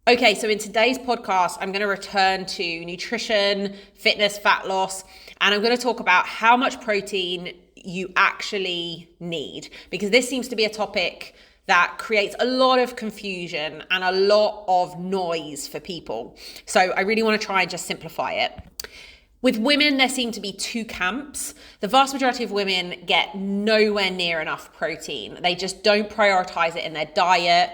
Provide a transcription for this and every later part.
Okay, so in today's podcast, I'm going to return to nutrition, fitness, fat loss, and I'm going to talk about how much protein you actually need, because this seems to be a topic that creates a lot of confusion and a lot of noise for people. So I really want to try and just simplify it. With women, there seem to be two camps. The vast majority of women get nowhere near enough protein. They just don't prioritize it in their diet.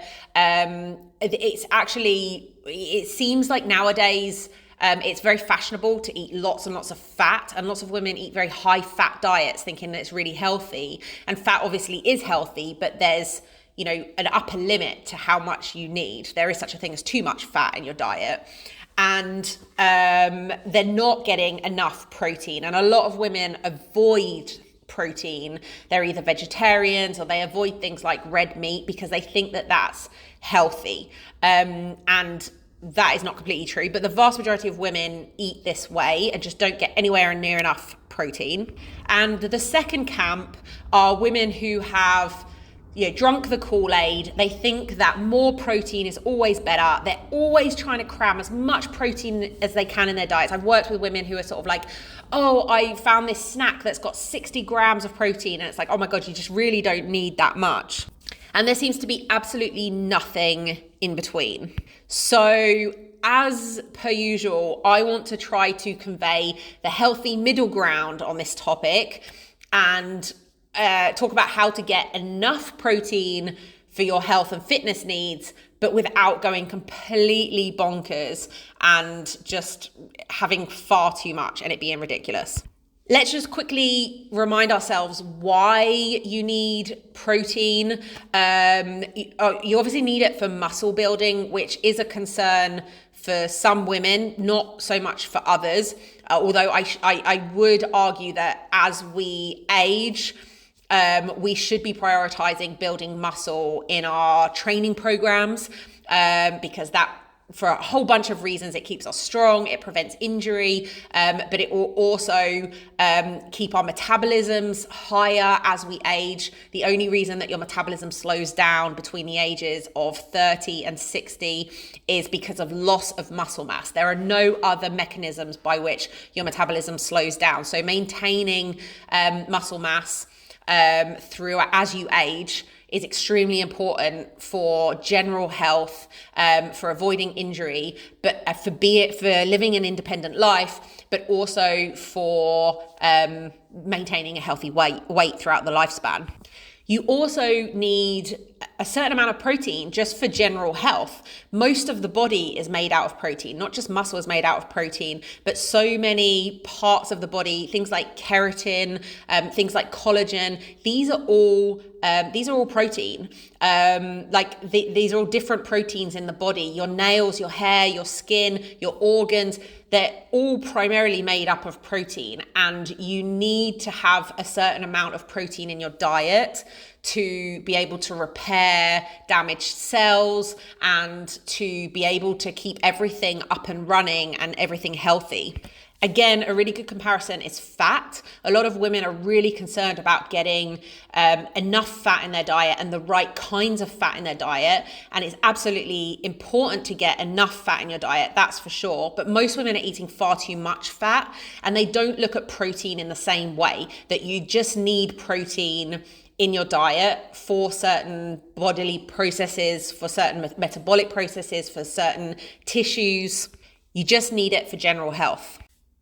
It seems like nowadays it's very fashionable to eat lots and lots of fat, and lots of women eat very high fat diets thinking that it's really healthy. And fat obviously is healthy, but there's an upper limit to how much you need. There is such a thing as too much fat in your diet. And they're not getting enough protein. And a lot of women avoid protein. They're either vegetarians or they avoid things like red meat because they think that that's healthy. And that is not completely true. But the vast majority of women eat this way and just don't get anywhere near enough protein. And the second camp are women who have drunk the Kool-Aid. They think that more protein is always better. They're always trying to cram as much protein as they can in their diets. I've worked with women who are sort of like, oh, I found this snack that's got 60 grams of protein. And it's like, oh my God, you just really don't need that much. And there seems to be absolutely nothing in between. So as per usual, I want to try to convey the healthy middle ground on this topic and talk about how to get enough protein for your health and fitness needs, but without going completely bonkers and just having far too much and it being ridiculous. Let's just quickly remind ourselves why you need protein. You obviously need it for muscle building, which is a concern for some women, not so much for others. Although I would argue that as we age, we should be prioritizing building muscle in our training programs because that, for a whole bunch of reasons, it keeps us strong, it prevents injury, but it will also keep our metabolisms higher as we age. The only reason that your metabolism slows down between the ages of 30 and 60 is because of loss of muscle mass. There are no other mechanisms by which your metabolism slows down. So maintaining muscle mass through as you age is extremely important for general health, for avoiding injury, but for living an independent life, but also for maintaining a healthy weight throughout the lifespan. You also need a certain amount of protein just for general health. Most of the body is made out of protein, not just muscle is made out of protein, but so many parts of the body, things like keratin, things like collagen, these are all protein. These are all different proteins in the body. Your nails, your hair, your skin, your organs, they're all primarily made up of protein, and you need to have a certain amount of protein in your diet to be able to repair damaged cells and to be able to keep everything up and running and everything healthy. Again, a really good comparison is fat. A lot of women are really concerned about getting enough fat in their diet and the right kinds of fat in their diet. And it's absolutely important to get enough fat in your diet, that's for sure. But most women are eating far too much fat, and they don't look at protein in the same way, that you just need protein in your diet for certain bodily processes, for certain metabolic processes, for certain tissues. You just need it for general health.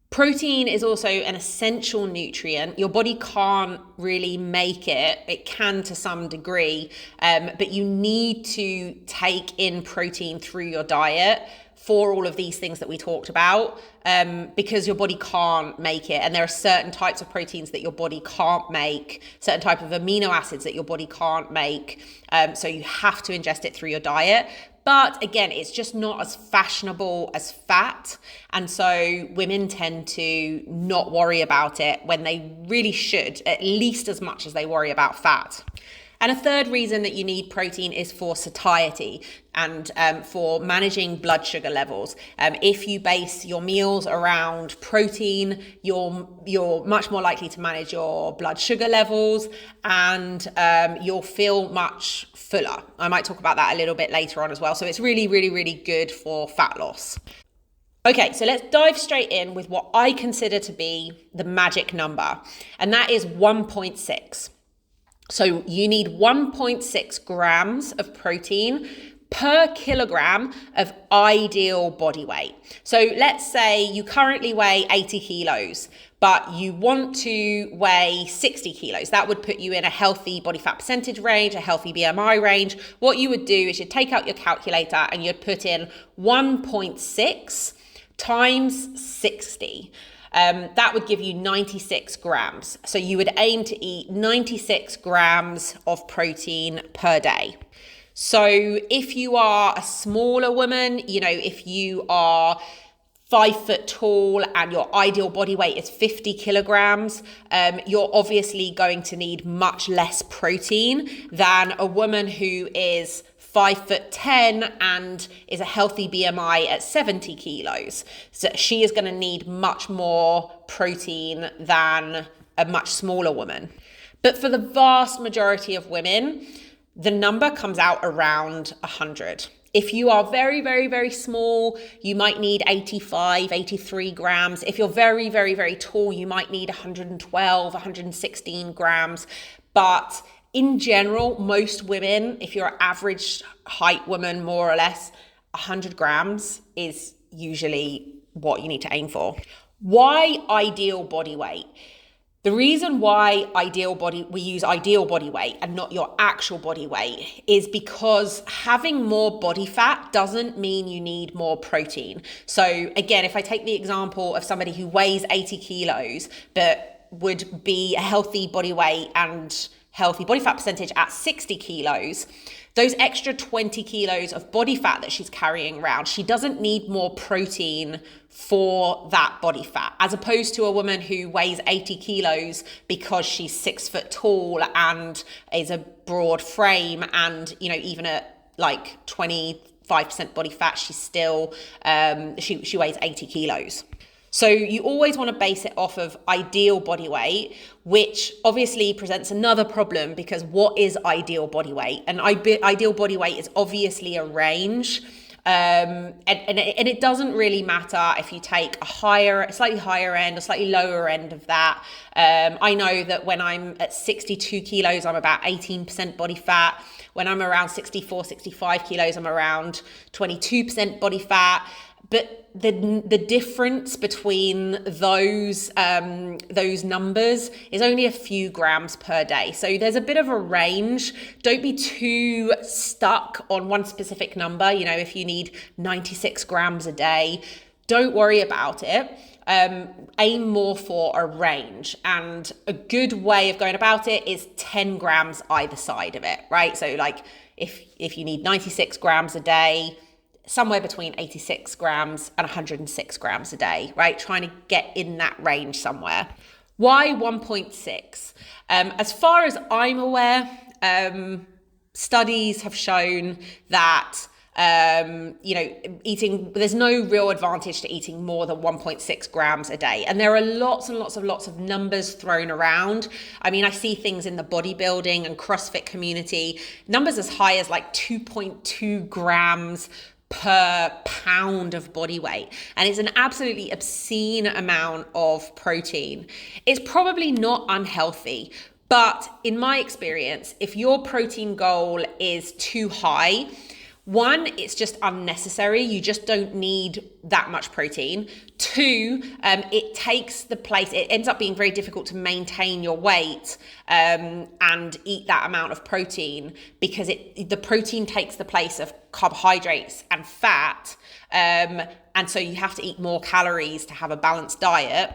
Protein is also an essential nutrient. Your body can't really make it. It can to some degree, but you need to take in protein through your diet for all of these things that we talked about, because your body can't make it. And there are certain types of proteins that your body can't make, certain type of amino acids that your body can't make. So you have to ingest it through your diet. But again, it's just not as fashionable as fat. And so women tend to not worry about it when they really should, at least as much as they worry about fat. And a third reason that you need protein is for satiety and for managing blood sugar levels. If you base your meals around protein, you're much more likely to manage your blood sugar levels, and you'll feel much fuller. I might talk about that a little bit later on as well. So it's really, really, really good for fat loss. Okay, so let's dive straight in with what I consider to be the magic number, and that is 1.6. So you need 1.6 grams of protein per kilogram of ideal body weight. So let's say you currently weigh 80 kilos, but you want to weigh 60 kilos. That would put you in a healthy body fat percentage range, a healthy BMI range. What you would do is you'd take out your calculator and you'd put in 1.6 times 60. That would give you 96 grams. So you would aim to eat 96 grams of protein per day. So if you are a smaller woman, if you are 5 foot tall and your ideal body weight is 50 kilograms, you're obviously going to need much less protein than a woman who is 5'10" and is a healthy BMI at 70 kilos. So she is going to need much more protein than a much smaller woman. But for the vast majority of women, the number comes out around 100. If you are very, very, very small, you might need 85, 83 grams. If you're very, very, very tall, you might need 112, 116 grams. But in general, most women, if you're an average height woman, more or less, 100 grams is usually what you need to aim for. Why ideal body weight? The reason why we use ideal body weight and not your actual body weight is because having more body fat doesn't mean you need more protein. So again, if I take the example of somebody who weighs 80 kilos, but would be a healthy body weight and healthy body fat percentage at 60 kilos, those extra 20 kilos of body fat that she's carrying around, she doesn't need more protein for that body fat, as opposed to a woman who weighs 80 kilos because she's 6 foot tall and is a broad frame, and even at like 25% body fat, she's still she weighs 80 kilos. So you always want to base it off of ideal body weight, which obviously presents another problem, because what is ideal body weight? And ideal body weight is obviously a range. And it doesn't really matter if you take a slightly higher end or slightly lower end of that. I know that when I'm at 62 kilos, I'm about 18% body fat. When I'm around 64, 65 kilos, I'm around 22% body fat. But the difference between those numbers is only a few grams per day. So there's a bit of a range. Don't be too stuck on one specific number. If you need 96 grams a day, don't worry about it. Aim more for a range. And a good way of going about it is 10 grams either side of it, right? So like if you need 96 grams a day, somewhere between 86 grams and 106 grams a day, right? Trying to get in that range somewhere. Why 1.6? As far as I'm aware, studies have shown that there's no real advantage to eating more than 1.6 grams a day. And there are lots and lots of numbers thrown around. I mean, I see things in the bodybuilding and CrossFit community, numbers as high as like 2.2 grams per pound of body weight. And it's an absolutely obscene amount of protein. It's probably not unhealthy, but in my experience, if your protein goal is too high, one, it's just unnecessary. You just don't need that much protein. Two, it takes the place, it ends up being very difficult to maintain your weight and eat that amount of protein, because the protein takes the place of carbohydrates and fat. And so you have to eat more calories to have a balanced diet.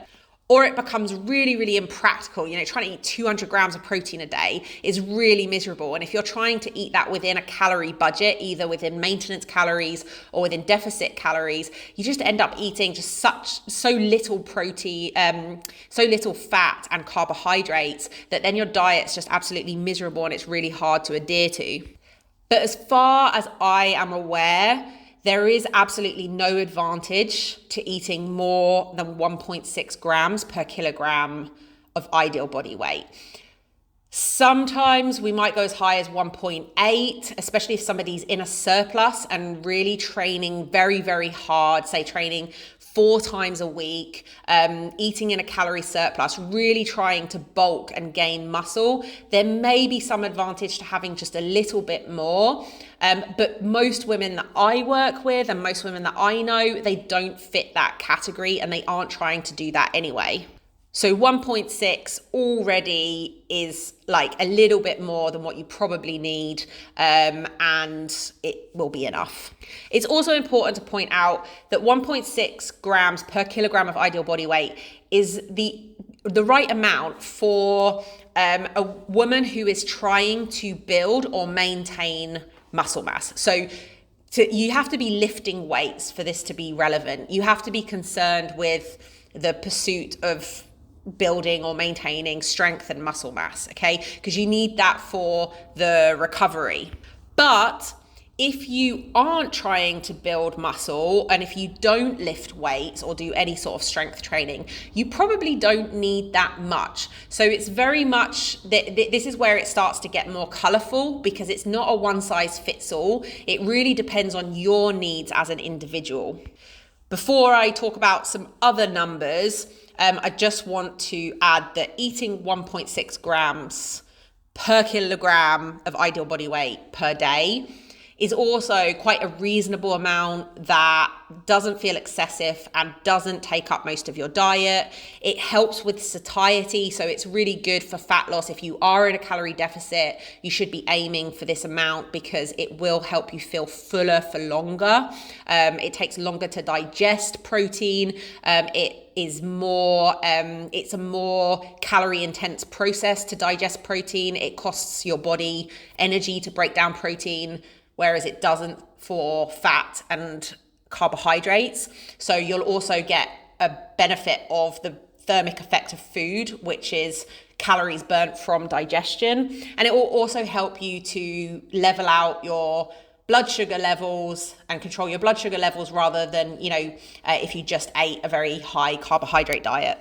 or it becomes really, really impractical. Trying to eat 200 grams of protein a day is really miserable. And if you're trying to eat that within a calorie budget, either within maintenance calories or within deficit calories, you just end up eating just so little protein, so little fat and carbohydrates that then your diet's just absolutely miserable and it's really hard to adhere to. But as far as I am aware, there is absolutely no advantage to eating more than 1.6 grams per kilogram of ideal body weight. Sometimes we might go as high as 1.8, especially if somebody's in a surplus and really training very, very hard, say training 4 times a week, eating in a calorie surplus, really trying to bulk and gain muscle. There may be some advantage to having just a little bit more. But most women that I work with and most women that I know, they don't fit that category and they aren't trying to do that anyway. So 1.6 already is like a little bit more than what you probably need, and it will be enough. It's also important to point out that 1.6 grams per kilogram of ideal body weight is the right amount for a woman who is trying to build or maintain muscle mass. So you have to be lifting weights for this to be relevant. You have to be concerned with the pursuit of building or maintaining strength and muscle mass, okay? Because you need that for the recovery. But if you aren't trying to build muscle and if you don't lift weights or do any sort of strength training, you probably don't need that much. So it's very much, this is where it starts to get more colorful because it's not a one size fits all. It really depends on your needs as an individual. Before I talk about some other numbers, I just want to add that eating 1.6 grams per kilogram of ideal body weight per day is also quite a reasonable amount that doesn't feel excessive and doesn't take up most of your diet. It helps with satiety, so it's really good for fat loss. If you are in a calorie deficit, you should be aiming for this amount because it will help you feel fuller for longer. It takes longer to digest protein. It's a more calorie intense process to digest protein. It costs your body energy to break down protein, whereas it doesn't for fat and carbohydrates. So you'll also get a benefit of the thermic effect of food, which is calories burnt from digestion. And it will also help you to level out your blood sugar levels and control your blood sugar levels rather than, if you just ate a very high carbohydrate diet.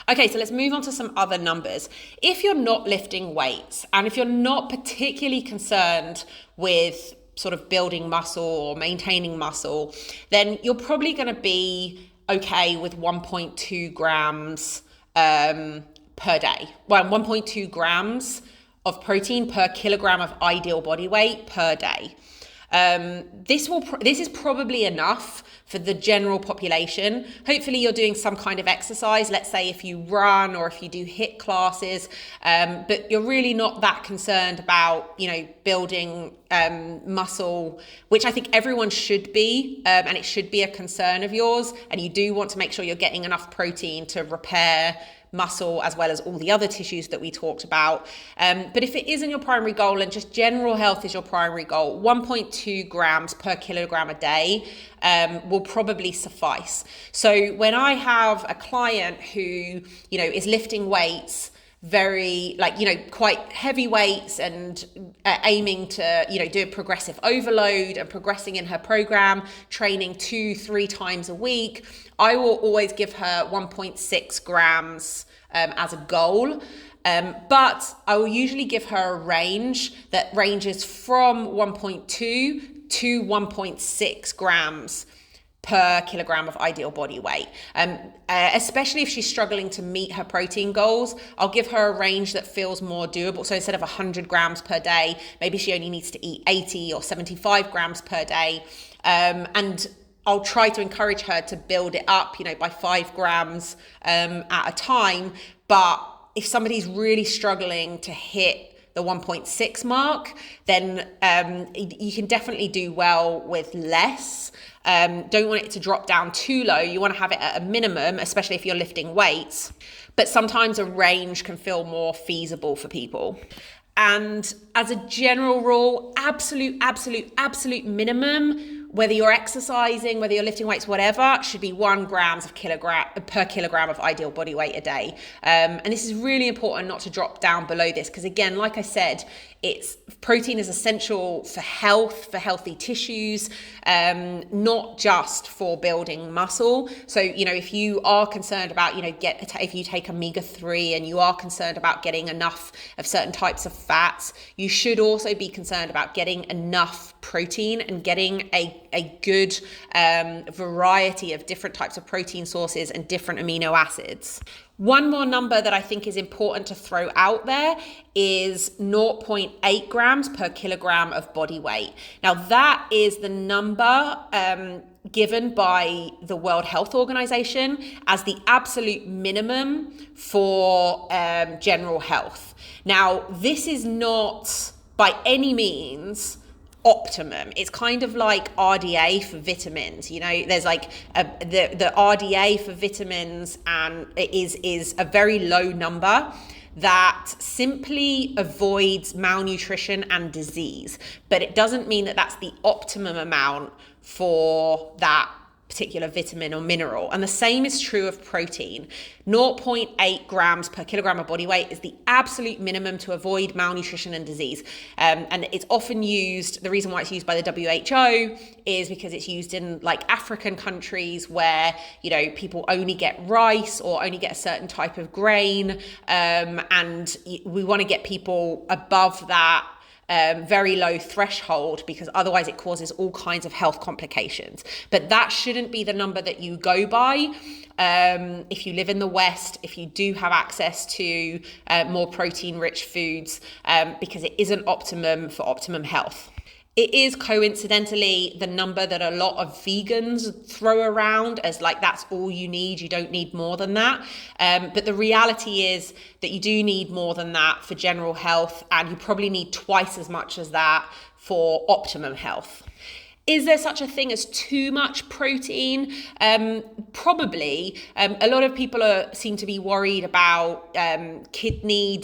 Okay, so let's move on to some other numbers. If you're not lifting weights and if you're not particularly concerned with sort of building muscle or maintaining muscle, then you're probably going to be okay with 1.2 grams per day. Well, 1.2 grams of protein per kilogram of ideal body weight per day. This is probably enough for the general population. Hopefully you're doing some kind of exercise, let's say if you run or if you do HIIT classes, but you're really not that concerned about, building muscle, which I think everyone should be, and it should be a concern of yours. And you do want to make sure you're getting enough protein to repair muscle as well as all the other tissues that we talked about. But if it isn't your primary goal and just general health is your primary goal, 1.2 grams per kilogram a day will probably suffice. So when I have a client who, is lifting weights, very quite heavy weights and aiming to do a progressive overload and progressing in her program, training 2-3 times a week, I will always give her 1.6 grams as a goal. But I will usually give her a range that ranges from 1.2 to 1.6 grams per kilogram of ideal body weight. Especially if she's struggling to meet her protein goals, I'll give her a range that feels more doable. So instead of 100 grams per day, maybe she only needs to eat 80 or 75 grams per day. And I'll try to encourage her to build it up, by 5 grams at a time. But if somebody's really struggling to hit the 1.6 mark, then you can definitely do well with less. Don't want it to drop down too low. You want to have it at a minimum, especially if you're lifting weights. But sometimes a range can feel more feasible for people. And as a general rule, absolute minimum, whether you're exercising, whether you're lifting weights, whatever, should be 1 gram per kilogram of ideal body weight a day. And this is really important not to drop down below this, because again, like I said, protein is essential for health, for healthy tissues, not just for building muscle. So, if you are concerned about, if you take omega-3 and you are concerned about getting enough of certain types of fats, you should also be concerned about getting enough protein and getting a good variety of different types of protein sources and different amino acids. One more number that I think is important to throw out there is 0.8 grams per kilogram of body weight. Now, that is the number given by the World Health Organization as the absolute minimum for general health. Now, this is not by any means optimum. It's kind of like RDA for vitamins. There's like the RDA for vitamins, and it is a very low number that simply avoids malnutrition and disease, but it doesn't mean that that's the optimum amount for that particular vitamin or mineral. And the same is true of protein. 0.8 grams per kilogram of body weight is the absolute minimum to avoid malnutrition and disease. And it's often used, the reason why it's used by the WHO is because it's used in like African countries where, people only get rice or only get a certain type of grain. And we want to get people above that very low threshold, because otherwise it causes all kinds of health complications. But that shouldn't be the number that you go by. If you live in the West, if you do have access to more protein rich foods, because it isn't optimum for optimum health. It is coincidentally the number that a lot of vegans throw around as like, that's all you need. You don't need more than that. But the reality is that you do need more than that for general health, and you probably need twice as much as that for optimum health. Is there such a thing as too much protein? Probably. A lot of people seem to be worried about kidney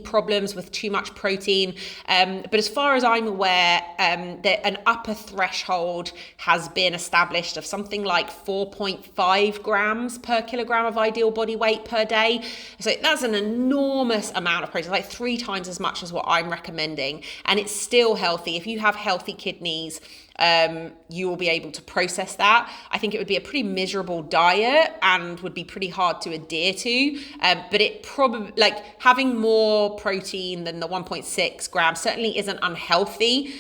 problems with too much protein. But as far as I'm aware, that an upper threshold has been established of something like 4.5 grams per kilogram of ideal body weight per day. So that's an enormous amount of protein, like 3 times as much as what I'm recommending. And it's still healthy. If you have healthy kidneys, you will be able to process that. I think it would be a pretty miserable diet and would be pretty hard to adhere to. But it probably, like, having more protein than the 1.6 grams certainly isn't unhealthy.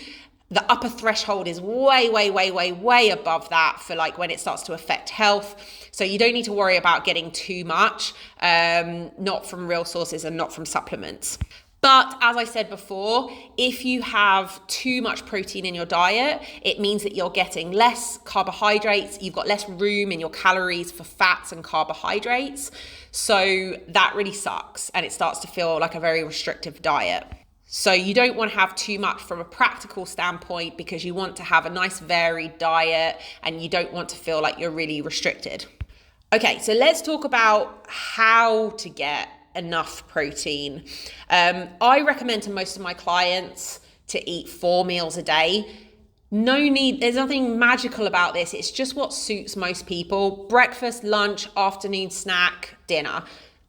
The upper threshold is way above that for like when it starts to affect health. So you don't need to worry about getting too much, not from real sources and not from supplements. But as I said before, if you have too much protein in your diet, it means that you're getting less carbohydrates. You've got less room in your calories for fats and carbohydrates. So that really sucks, and it starts to feel like a very restrictive diet. So you don't want to have too much from a practical standpoint, because you want to have a nice varied diet and you don't want to feel like you're really restricted. Okay, so let's talk about how to get enough protein. I recommend to most of my clients to eat 4 meals a day. There's nothing magical about this. It's just what suits most people. Breakfast, lunch, afternoon snack, dinner.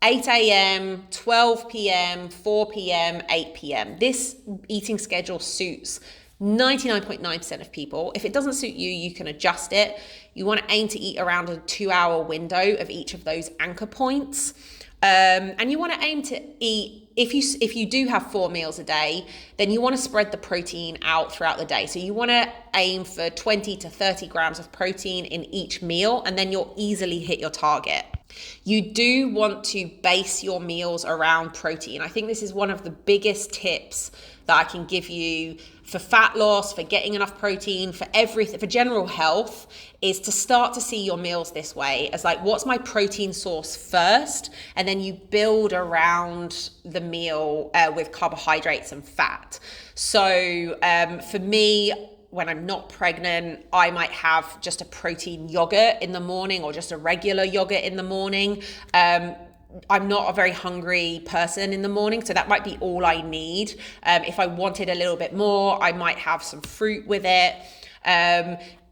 8 a.m., 12 p.m., 4 p.m., 8 p.m. This eating schedule suits 99.9% of people. If it doesn't suit you, you can adjust it. You want to aim to eat around a 2-hour window of each of those anchor points. And you want to aim to eat, if you do have 4 meals a day, then you want to spread the protein out throughout the day. So you want to aim for 20 to 30 grams of protein in each meal, and then you'll easily hit your target. You do want to base your meals around protein. I think this is one of the biggest tips that I can give you for fat loss, for getting enough protein, for everything, for general health, is to start to see your meals this way as like, what's my protein source first? And then you build around the meal with carbohydrates and fat. So for me, when I'm not pregnant, I might have just a protein yogurt in the morning or just a regular yogurt in the morning. I'm not a very hungry person in the morning, so that might be all I need. If I wanted a little bit more, I might have some fruit with it.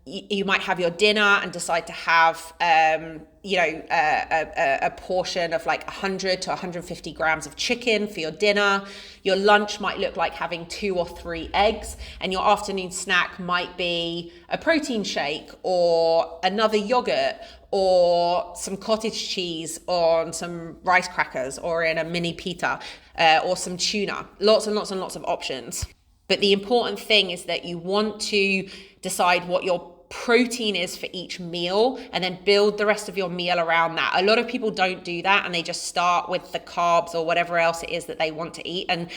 You might have your dinner and decide to have, a portion of like 100 to 150 grams of chicken for your dinner. Your lunch might look like having 2 or 3 eggs, and your afternoon snack might be a protein shake or another yogurt or some cottage cheese on some rice crackers or in a mini pita or some tuna. Lots and lots and lots of options. But the important thing is that you want to decide what your protein is for each meal and then build the rest of your meal around that. A lot of people don't do that, and they just start with the carbs or whatever else it is that they want to eat, and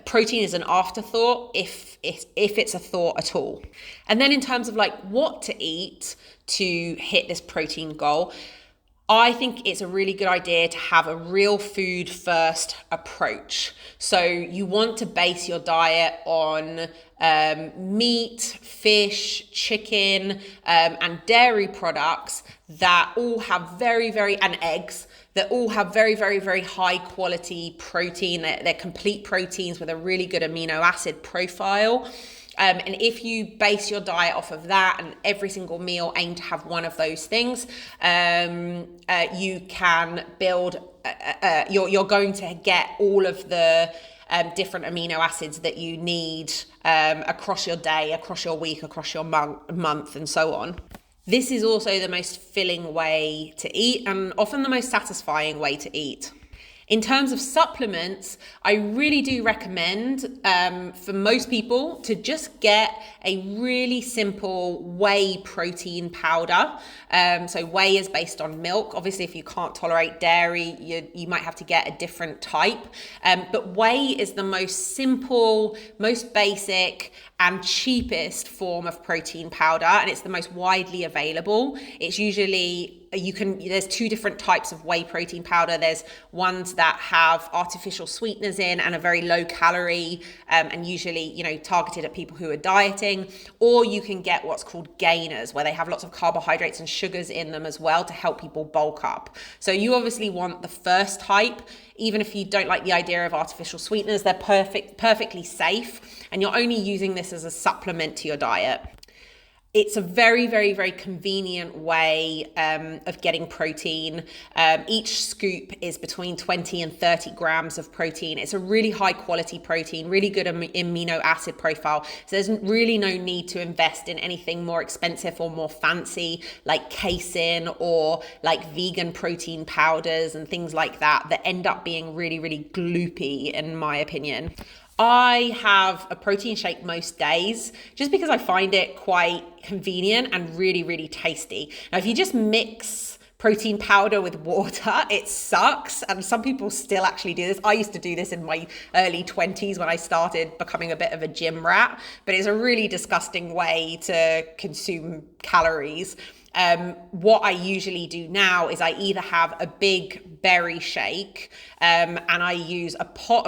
protein is an afterthought if it's a thought at all. And then in terms of like what to eat to hit this protein goal, I think it's a really good idea to have a real food first approach. So you want to base your diet on meat, fish, chicken, and dairy products that all have and eggs that all have very, very, very high quality protein. They're complete proteins with a really good amino acid profile. And if you base your diet off of that and every single meal aim to have one of those things, you can build, you're going to get all of the different amino acids that you need across your day, across your week, across your month, and so on. This is also the most filling way to eat and often the most satisfying way to eat. In terms of supplements, I really do recommend for most people to just get a really simple whey protein powder. So whey is based on milk. Obviously, if you can't tolerate dairy, you might have to get a different type. But whey is the most simple, most basic, and cheapest form of protein powder, and it's the most widely available. It's usually there's 2 different types of whey protein powder. There's ones that have artificial sweeteners in and are very low calorie and usually, targeted at people who are dieting, or you can get what's called gainers, where they have lots of carbohydrates and sugars in them as well to help people bulk up. So you obviously want the first type. Even if you don't like the idea of artificial sweeteners, they're perfectly safe, and you're only using this as a supplement to your diet. It's a very, very, very convenient way of getting protein. Each scoop is between 20 and 30 grams of protein. It's a really high quality protein, really good amino acid profile. So there's really no need to invest in anything more expensive or more fancy like casein or like vegan protein powders and things like that end up being really, really gloopy in my opinion. I have a protein shake most days just because I find it quite convenient and really, really tasty. Now, if you just mix protein powder with water, it sucks. And some people still actually do this. I used to do this in my early 20s when I started becoming a bit of a gym rat, but it's a really disgusting way to consume calories. What I usually do now is I either have a big berry shake and I use a pot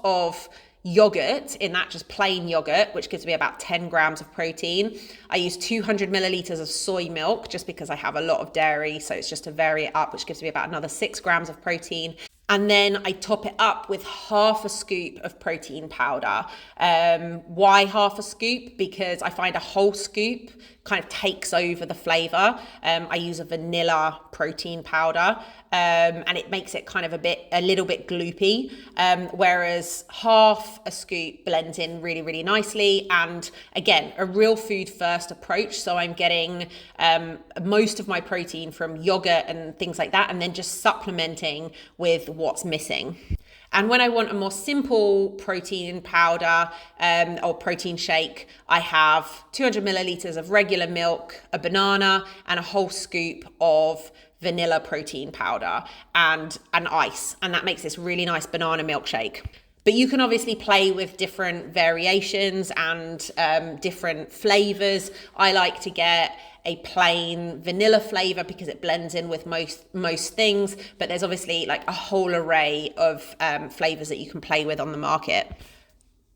of yogurt, in that just plain yogurt, which gives me about 10 grams of protein. I use 200 milliliters of soy milk just because I have a lot of dairy, so it's just to vary it up, which gives me about another 6 grams of protein. And then I top it up with half a scoop of protein powder. Why half a scoop? Because I find a whole scoop kind of takes over the flavor. I use a vanilla protein powder and it makes it kind of a little bit gloopy. Whereas half a scoop blends in really, really nicely. And again, a real food first approach. So I'm getting most of my protein from yogurt and things like that, and then just supplementing with what's missing. And when I want a more simple protein powder or protein shake, I have 200 milliliters of regular milk, a banana, and a whole scoop of vanilla protein powder and ice. And that makes this really nice banana milkshake. But you can obviously play with different variations and different flavors. I like to get a plain vanilla flavor because it blends in with most things. But there's obviously like a whole array of flavors that you can play with on the market.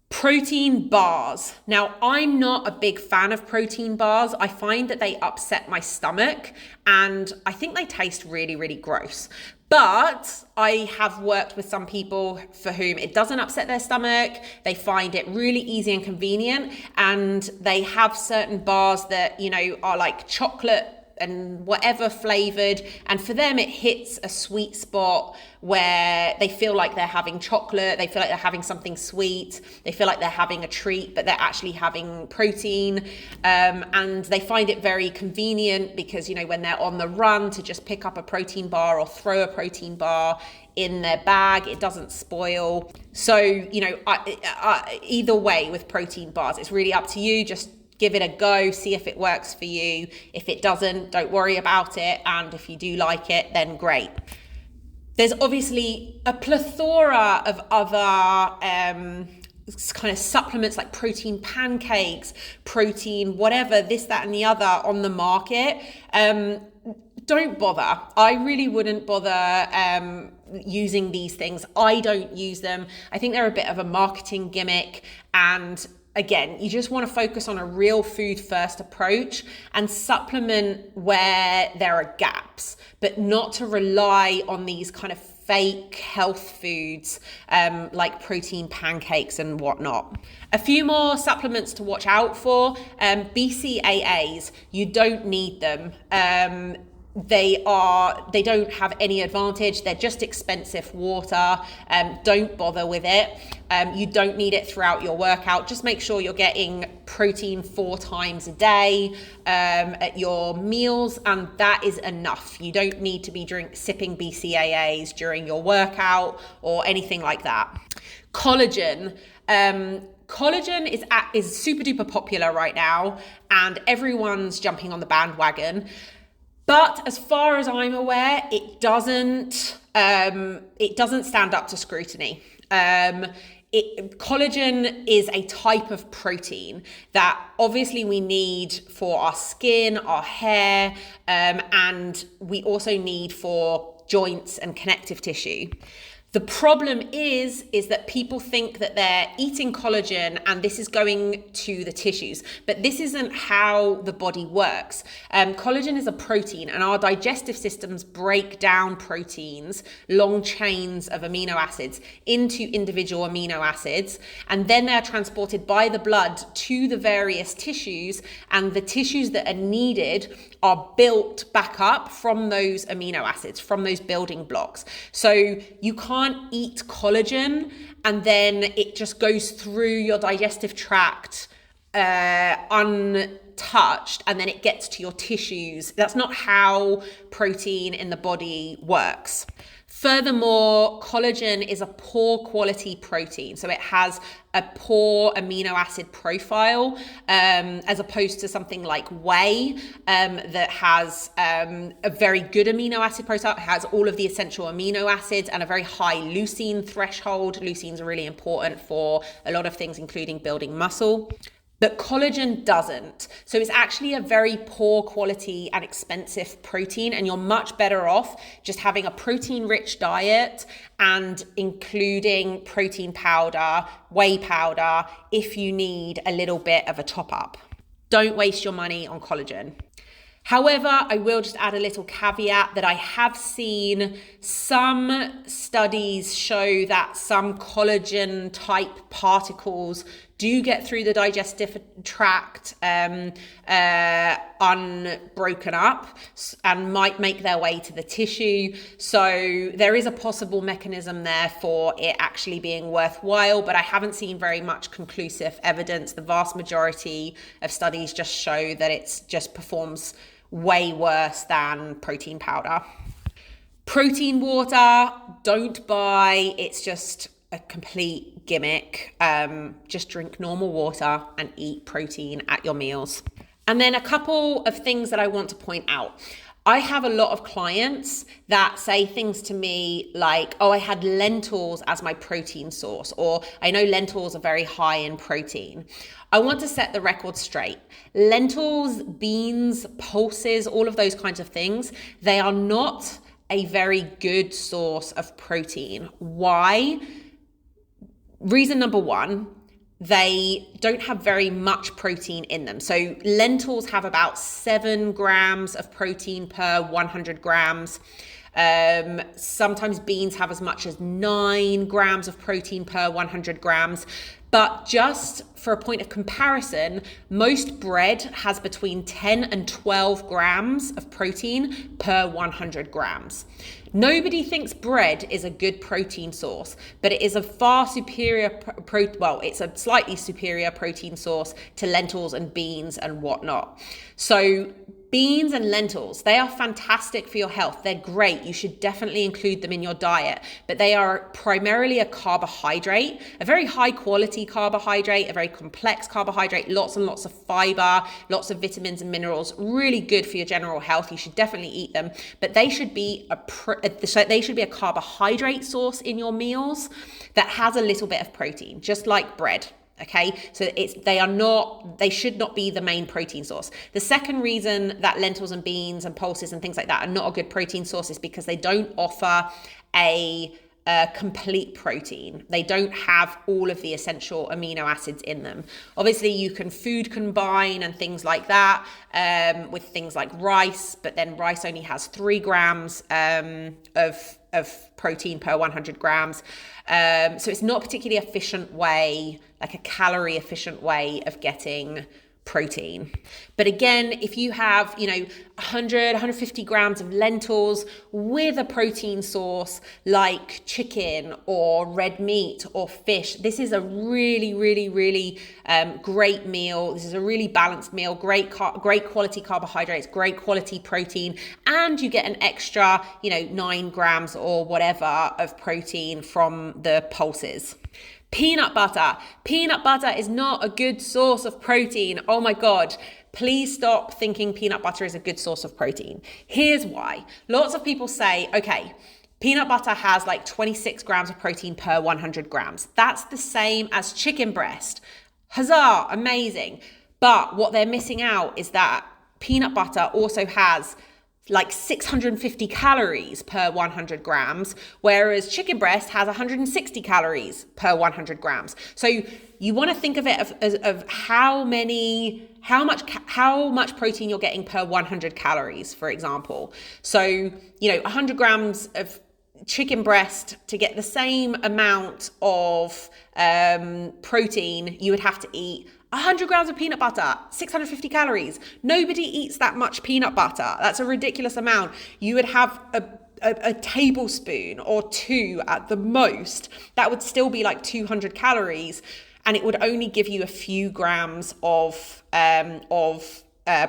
Protein bars. Now, I'm not a big fan of protein bars. I find that they upset my stomach and I think they taste really, really gross. But I have worked with some people for whom it doesn't upset their stomach. They find it really easy and convenient. And they have certain bars that, you know, are like chocolate and whatever flavored, and for them it hits a sweet spot where they feel like they're having chocolate, they feel like they're having something sweet, they feel like they're having a treat, but they're actually having protein, and they find it very convenient because, you know, when they're on the run, to just pick up a protein bar or throw a protein bar in their bag, it doesn't spoil. So, you know, either way with protein bars, it's really up to you. Just give it a go, see if it works for you. If it doesn't, don't worry about it. And if you do like it, then great. There's obviously a plethora of other kind of supplements like protein pancakes, protein whatever, this, that, and the other on the market. Don't bother. I really wouldn't bother using these things. I don't use them. I think they're a bit of a marketing gimmick, and again, you just want to focus on a real food first approach and supplement where there are gaps, but not to rely on these kind of fake health foods like protein pancakes and whatnot. A few more supplements to watch out for. BCAAs, you don't need them. They don't have any advantage. They're just expensive water. Don't bother with it. You don't need it throughout your workout. Just make sure you're getting protein 4 times a day at your meals, and that is enough. You don't need to be sipping BCAAs during your workout or anything like that. Collagen. Collagen is super duper popular right now, and everyone's jumping on the bandwagon. But as far as I'm aware, it doesn't stand up to scrutiny. Collagen is a type of protein that obviously we need for our skin, our hair, and we also need for joints and connective tissue. The problem is that people think that they're eating collagen and this is going to the tissues, but this isn't how the body works. Collagen is a protein, and our digestive systems break down proteins, long chains of amino acids, into individual amino acids, and then they're transported by the blood to the various tissues, and the tissues that are needed are built back up from those amino acids, from those building blocks. So you can't eat collagen and then it just goes through your digestive tract untouched and then it gets to your tissues. That's not how protein in the body works. Furthermore, collagen is a poor quality protein. So it has a poor amino acid profile, as opposed to something like whey that has a very good amino acid profile. It has all of the essential amino acids and a very high leucine threshold. Leucine is really important for a lot of things, including building muscle. But collagen doesn't. So it's actually a very poor quality and expensive protein, and you're much better off just having a protein-rich diet and including protein powder, whey powder, if you need a little bit of a top-up. Don't waste your money on collagen. However, I will just add a little caveat that I have seen some studies show that some collagen type particles do get through the digestive tract unbroken up and might make their way to the tissue. So there is a possible mechanism there for it actually being worthwhile, but I haven't seen very much conclusive evidence. The vast majority of studies just show that it just performs way worse than protein powder. Protein water, don't buy. It's just a complete gimmick. Just drink normal water and eat protein at your meals. And then a couple of things that I want to point out. I have a lot of clients that say things to me like, oh, I had lentils as my protein source, or I know lentils are very high in protein. I want to set the record straight. Lentils, beans, pulses, all of those kinds of things, they are not a very good source of protein. Why? Reason number one, they don't have very much protein in them. So lentils have about 7 grams of protein per 100 grams. Sometimes beans have as much as 9 grams of protein per 100 grams. But just for a point of comparison, most bread has between 10 and 12 grams of protein per 100 grams. Nobody thinks bread is a good protein source, but it is a far superior, it's a slightly superior protein source to lentils and beans and whatnot. So beans and lentils, they are fantastic for your health. They're great. You should definitely include them in your diet, but they are primarily a carbohydrate, a very high quality carbohydrate, a very complex carbohydrate, lots and lots of fiber, lots of vitamins and minerals, really good for your general health. You should definitely eat them, but they should be a carbohydrate source in your meals that has a little bit of protein, just like bread. Okay, so they should not be the main protein source. The second reason that lentils and beans and pulses and things like that are not a good protein source is because they don't offer a complete protein. They don't have all of the essential amino acids in them. Obviously, you can food combine and things like that with things like rice, but then rice only has 3 grams of protein per 100 grams. So it's not a particularly efficient way, like a calorie efficient way of getting protein. But again, if you have, 100, 150 grams of lentils with a protein source like chicken or red meat or fish, this is a really, really, really great meal. This is a really balanced meal, great quality carbohydrates, great quality protein, and you get an extra, 9 grams or whatever of protein from the pulses. Peanut butter. Peanut butter is not a good source of protein. Oh my God. Please stop thinking peanut butter is a good source of protein. Here's why. Lots of people say, okay, peanut butter has like 26 grams of protein per 100 grams. That's the same as chicken breast. Huzzah, amazing. But what they're missing out is that peanut butter also has like 650 calories per 100 grams, whereas chicken breast has 160 calories per 100 grams. So you want to think of it of how much protein you're getting per 100 calories, for example. So, 100 grams of chicken breast, to get the same amount of protein, you would have to eat 100 grams of peanut butter, 650 calories. Nobody eats that much peanut butter. That's a ridiculous amount. You would have a tablespoon or 2 at the most. That would still be like 200 calories, and it would only give you a few grams of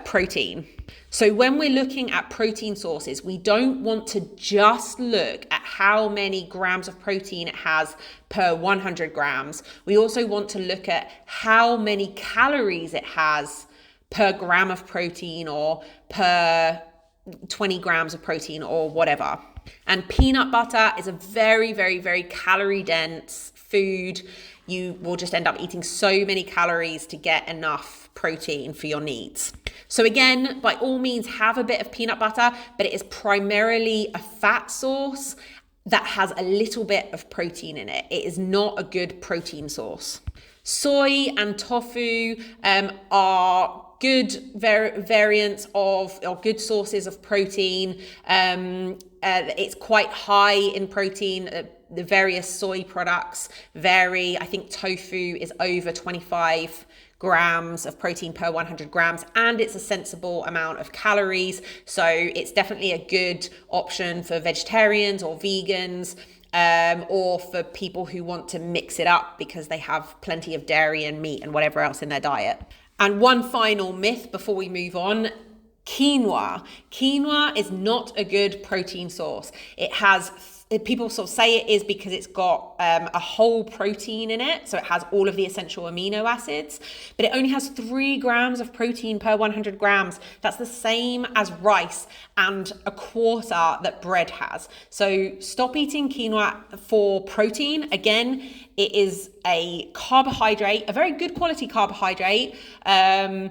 protein. So when we're looking at protein sources, we don't want to just look at how many grams of protein it has per 100 grams. We also want to look at how many calories it has per gram of protein or per 20 grams of protein or whatever. And peanut butter is a very, very, very calorie dense food. You will just end up eating so many calories to get enough protein for your needs. So again, by all means, have a bit of peanut butter, but it is primarily a fat source that has a little bit of protein in it. It is not a good protein source. Soy and tofu are good variants of, or good sources of protein. It's quite high in protein. The various soy products vary. I think tofu is over 25 grams of protein per 100 grams, and it's a sensible amount of calories. So it's definitely a good option for vegetarians or vegans, or for people who want to mix it up because they have plenty of dairy and meat and whatever else in their diet. And one final myth before we move on: quinoa. Quinoa is not a good protein source. It has people sort of say it is because it's got a whole protein in it. So it has all of the essential amino acids, but it only has 3 grams of protein per 100 grams. That's the same as rice and a quarter that bread has. So stop eating quinoa for protein. Again, it is a carbohydrate, a very good quality carbohydrate that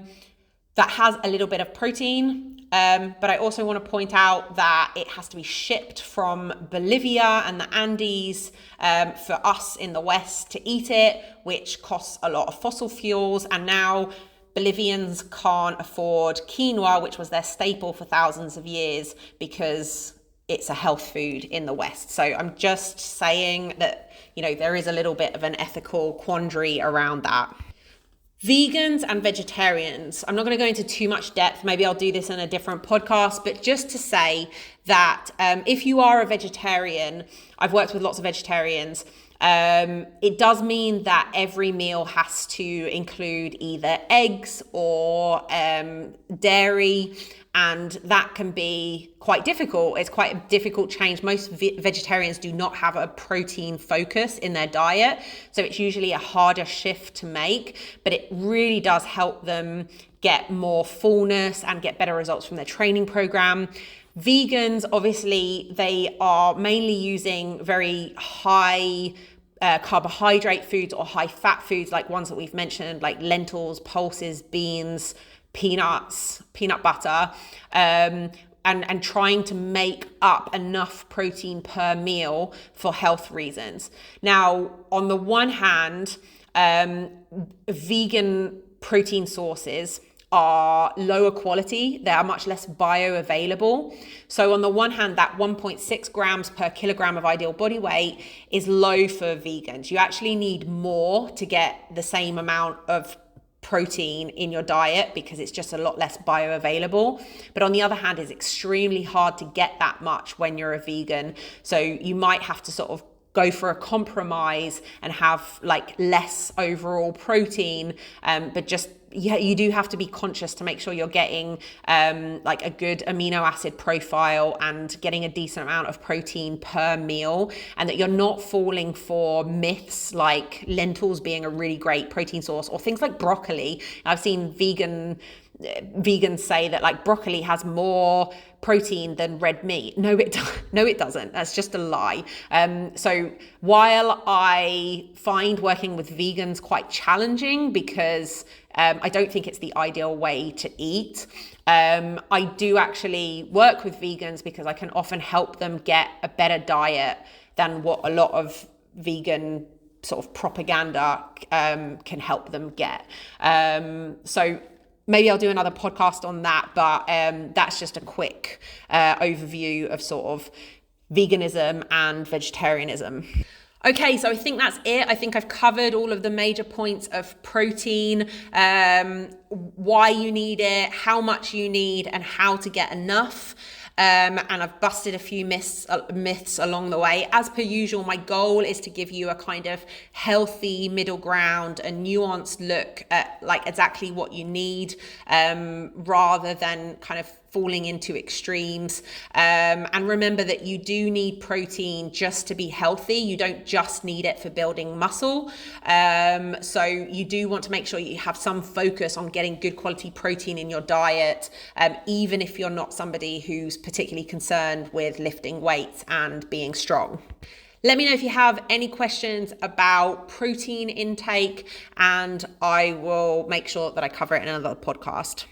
has a little bit of protein. But I also want to point out that it has to be shipped from Bolivia and the Andes for us in the West to eat it, which costs a lot of fossil fuels. And now Bolivians can't afford quinoa, which was their staple for thousands of years, because it's a health food in the West. So I'm just saying that, there is a little bit of an ethical quandary around that. Vegans and vegetarians, I'm not going to go into too much depth. Maybe I'll do this in a different podcast, but just to say that if you are a vegetarian, I've worked with lots of vegetarians, it does mean that every meal has to include either eggs or dairy, and that can be quite difficult. It's quite a difficult change. Most vegetarians do not have a protein focus in their diet, so it's usually a harder shift to make, but it really does help them get more fullness and get better results from their training program. Vegans, obviously, they are mainly using very high carbohydrate foods or high fat foods, like ones that we've mentioned, like lentils, pulses, beans, peanuts, peanut butter, and trying to make up enough protein per meal for health reasons. Now, on the one hand, vegan protein sources are lower quality. They are much less bioavailable. So on the one hand, that 1.6 grams per kilogram of ideal body weight is low for vegans. You actually need more to get the same amount of protein in your diet because it's just a lot less bioavailable. But on the other hand, it's extremely hard to get that much when you're a vegan. So you might have to sort of go for a compromise and have like less overall protein, but just you do have to be conscious to make sure you're getting like a good amino acid profile and getting a decent amount of protein per meal, and that you're not falling for myths like lentils being a really great protein source, or things like broccoli. I've seen vegans say that like broccoli has more protein than red meat. No, it doesn't. That's just a lie. So while I find working with vegans quite challenging because I don't think it's the ideal way to eat, I do actually work with vegans because I can often help them get a better diet than what a lot of vegan sort of propaganda can help them get. So maybe I'll do another podcast on that, but that's just a quick overview of sort of veganism and vegetarianism. Okay, so I think that's it. I think I've covered all of the major points of protein, why you need it, how much you need, and how to get enough. And I've busted a few myths along the way. As per usual, my goal is to give you a kind of healthy middle ground, a nuanced look at like exactly what you need, rather than kind of falling into extremes. And remember that you do need protein just to be healthy. You don't just need it for building muscle. So you do want to make sure you have some focus on getting good quality protein in your diet, even if you're not somebody who's particularly concerned with lifting weights and being strong. Let me know if you have any questions about protein intake, and I will make sure that I cover it in another podcast.